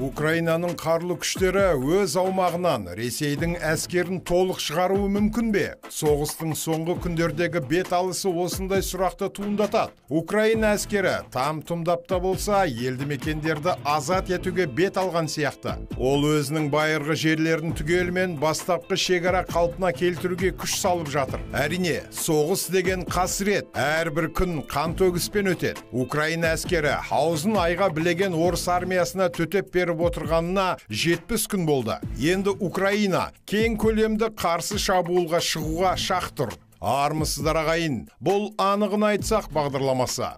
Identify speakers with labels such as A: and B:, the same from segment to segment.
A: Украинаның қарлы күштері өз аумағынан Ресейдің әскерін толық шығаруы мүмкін бе? Соғыстың соңғы күндердегі бет алысы осындай сұрақты туындатады. Украина әскері там тұмдапта болса, елді мекендерді азат етуге бет алған сияқты. Ол өзінің байырғы жерлерін түгелмен бастапқы шекара қалпына келтіруге күш салып жатыр. Әрине, соғыс деген қасірет, әрбір күн қан төгіспен өтеді. Украина әскері аузын айға білеген орыс армиясына төтеп беріп отырғанына 70 күн болды. Енді Украина кең көлемді қарсы шабуылға шығуға шақ тұр. Армысыздар ағайын, бұл анығын айтсақ бағдарламасы.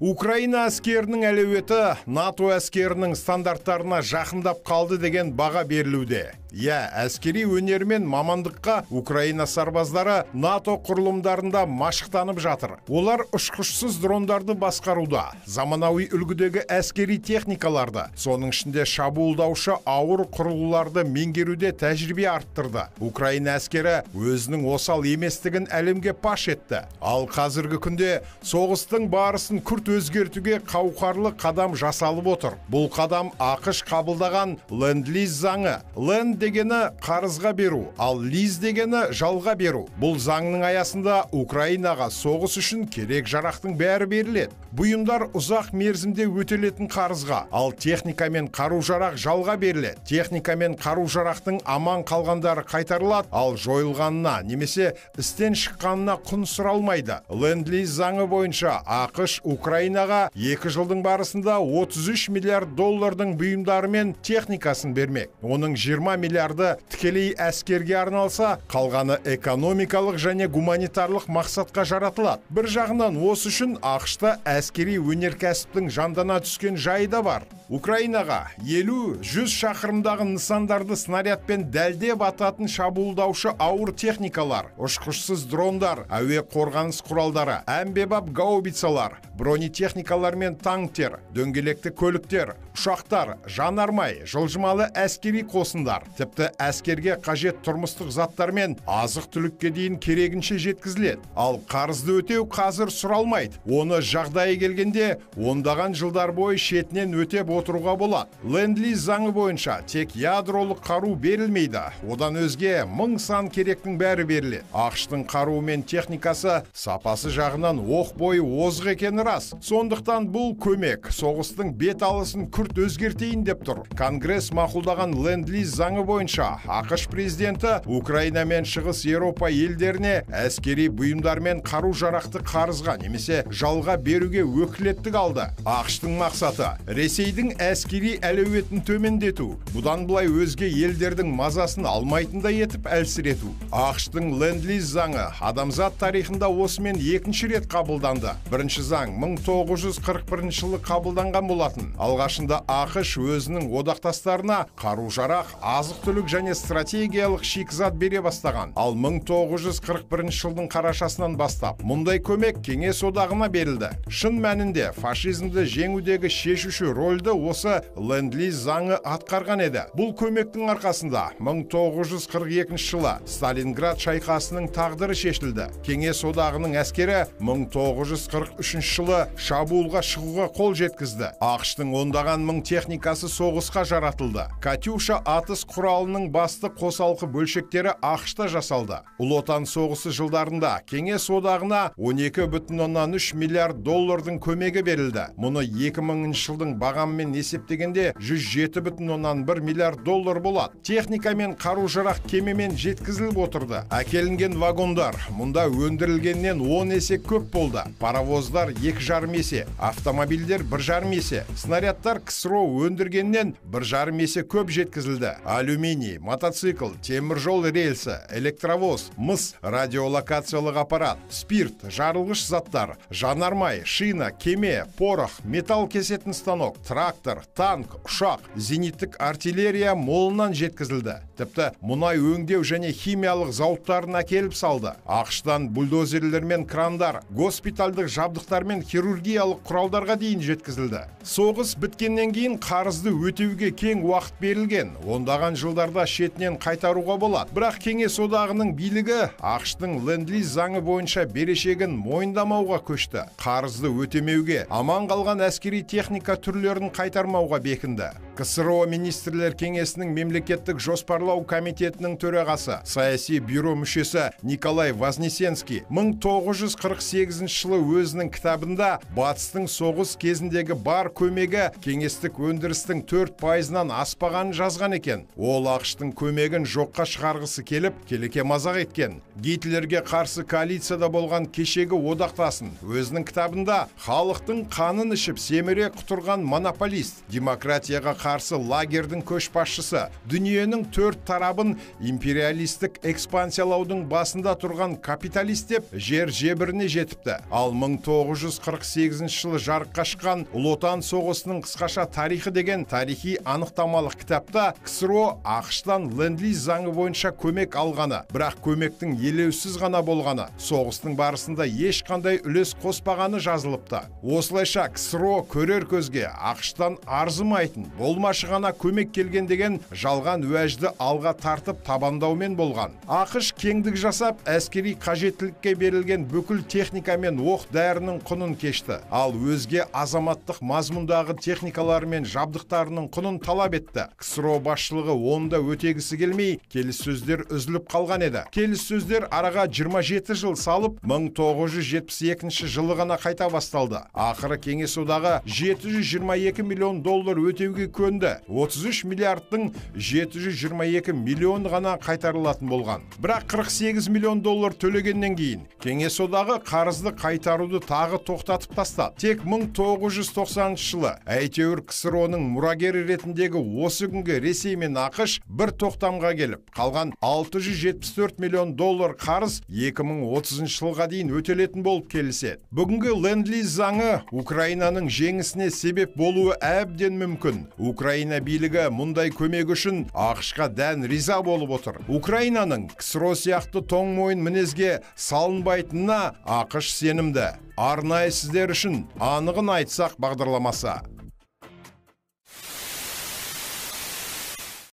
A: Украина әскерінің әлеуеті НАТО әскерінің стандарттарына жақындап қалды деген баға берілуде. Әскери өнер мен мамандыққа Украина сарбаздары НАТО құрылымдарында машықтанып жатыр. Олар ұшқышсыз дрондарды басқаруда, заманауи үлгідегі әскери техникаларды, соның ішінде шабуылдаушы ауыр құрылғыларды меңгеруде тәжірибе арттырды. Украина әскері өзінің осал еместігін әлемге паш етті. Ал қазіргі күнде соғыстың барысын күрт өзгертуге қауқарлы қадам жасалып отыр. Бұл қадам ақш қабылдаған ленд-лиз заңы. Ленд дегені қарызға беру, ал лиз дегені жалға беру. Бұл заңның аясында Украинаға соғыс үшін керек жарақтың бәрі беріледі. Бұйымдар ұзақ мерзімде өтелетін қарызға, ал техника мен қару-жарақ жалға беріледі. Техника мен қару-жарақтың аман қалғандары қайтарылады, ал жойылғанына немесе істен шыққанына құн сұралмайды. Ленд-лиз заңы бойынша ақш Украинаға 2 жылдың барысында 33 миллиард доллардың бұйымдары мен техникасын бермек. Оның 20 миллиарды тікелей әскерге арналса, қалғаны экономикалық және гуманитарлық мақсатқа жаратылады. Бір жағынан осы үшін ақшта әскери өнеркәсіптің жандана түскен жайы да бар. Украинаға 50-100 шақырымдағы нысандарды снарядпен дәлдеп ататын шабуылдаушы ауыр техникалар, ұшқышсыз дрондар, әуе қорғаныс құралдары, әмбебап гаубицалар, бронетехникалар мен танктер, дөңгелекті көліктер, ұшақтар, жанармай, жылжымалы әскери қосындар, тіпті әскерге қажет тұрмыстық заттар мен азық-түлікке дейін керегінше жеткізіледі. Ал қарызды өтеу қазір сұралмайды. Оны жағдайы келгенде ондаған жылдар бойы шетінен өтеп отыруға болады. Ленд-лиз заңы бойынша тек ядролық қару берілмейді. Одан өзге 1000 сан керектің бәрі беріледі. ақштың қаруы мен техникасы сапасы жағынан оқ бойы озық екені рас. Сондықтан бұл көмек соғыстың бет алысын күрт өзгертейін деп тұр. Конгресс мақұлдаған ленд-лиз заңы бойынша ақш президенті Украина мен Шығыс Еуропа елдеріне әскери бұйымдар мен қару-жарақты қарызға немесе жалға беруге өкілеттік алды. ақштың мақсаты Ресейдің әскери әлеуетін төмендету, бұдан былай өзге елдердің мазасын алмайтындай етіп әлсірету. ақштың ленд-лиз заңы адамзат тарихында осымен екінші рет қабылданды. Бірінші заң 1941 жылы қабылданған болатын. Алғашында ақш өзінің одақтастарына қару-жарақ, азық-түлік және стратегиялық шикізат бере бастаған. Ал 1941 жылдың қарашасынан бастап мұндай көмек Кеңес одағына берілді. Шын мәнінде фашизмді жеңудегі шешуші рөлді осы ленд-лиз заңы атқарған еді. Бұл көмектің арқасында 1942 жылы Сталинград шайқасының тағдыры шешілді. Кеңес одағының әскері 1943 жылы шабуылға шығуға қол жеткізді. ақштың ондаған мың техникасы соғысқа жаратылды. Катюша атыс құралының басты қосалқы бөлшектері ақшта жасалды. Ұлы отан соғысы жылдарында Кеңес одағына 12,3 миллиард доллардың көмегі берілді. Мұны 2000 жылдың бағаммен есептегенде 107,1 миллиард доллар болады. Техника мен қару-жарақ кемемен жеткізіліп отырды. Әкелінген вагондар мұнда өндірілгеннен 10 есе көп болды. Паровоздар 2,5 есе, автомобильдер 1,5 есе, снарядтар КСРО өндіргеннен 1,5 есе көп жеткізілді. Алюминий, мотоцикл, теміржол рельсі, электровоз, мыс, радиолокациялық аппарат, спирт, жарылғыш заттар, жанармай, шина, кеме, порох, металл кесетін станок, трактор, танк, ұшақ, зениттік артиллерия молынан жеткізілді. Тіпті мұнай өңдеу және химиялық зауыттарын әкеліп салды. ақштан бульдозерлер мен крандар, госпитальдық жабдықтар мен хирургиялық құралдарға дейін жеткізілді. Соғыс біткеннен кейін қарызды өтеуге кең уақыт берілген. Ондаған жылдарда шетінен қайтаруға болады. Бірақ Кеңес одағының билігі ақштың ленд-лиз заңы бойынша берешегін мойындамауға көшті. Қарызды өтемеуге, аман қалған әскери техника түрлерін қайтармауға бекінді. КСРО министрлер кеңесінің мемлекеттік жоспарлау комитетінің төрағасы, саяси бюро мүшесі Николай Вознесенский 1948 жылы өзінің кітабында батыстың соғыс кезіндегі бар көмегі кеңестік өндірістің 4%-нан аспағанын жазған екен. Ол ақштың көмегін жоққа шығарғысы келіп, келеке мазақ еткен. Гитлерге қарсы коалицияда болған кешегі одақтасын өзінің кітабында халықтың қанын ішіп семіре құтырған монополист, демократияға қарсы лагердің көшбасшысы, дүниенің 4 тарабын империалистік экспансиялаудың басында тұрған капиталист деп жер жебіріне жетіпті. Ал 1948 жылы жарыққа шыққан Ұлы Отан соғысының қысқаша тарихы деген тарихи анықтамалық кітапта КСРО ақштан ленд-лиз заңы бойынша көмек алғаны, бірақ көмектің елеусіз ғана болғаны, соғыстың барысында ешқандай үлес қоспағаны жазылыпты. Осылайша КСРО көрер көзге ақштан арзымайтын, болмашы ғана көмек келген деген жалған уәжді алға тартып табандаумен болған. ақш кеңдік жасап, әскери қажеттілікке берілген бүкіл техника мен оқ дәрінің құнын кешті. Ал өзге азаматтық мазмұндағы техникалары мен жабдықтарының құнын талап етті. КСРО басшылығы онда өтегісі келмей, келіссөздер үзіліп қалған еді. Келіссөздер араға 27 жыл салып, 1972 жылы ғана қайта басталды. Ақыры Кеңес одағы $722 миллион өтеуге көнді. 33 миллиардтың 722 миллион ғана қайтарылатын болған. Бірақ 48 миллион доллар төлегеннен кейін Кеңес одағы қарызды қайтаруды тағы тоқтатып тастады. Тек 1990 жылы әйтеуір КСРО-ның мұрагері ретіндегі осы күнге Ресей мен ақш бір тоқтамға келіп, қалған 674 миллион доллар қарыз 2030 жылға дейін өтелетін болып келіседі. Бүгінгі ленд-лиз заңы Украинаның жеңісіне себеп болуы әбден мүмкін. Украина билігі мұндай көмек үшін ақшқа дән риза болып отыр. Украинаның КСРО сияқты тоң мойын мінезге салынбайтынына ақш сенімді. Арнайы сіздер үшін анығын айтсақ бағдарламасы.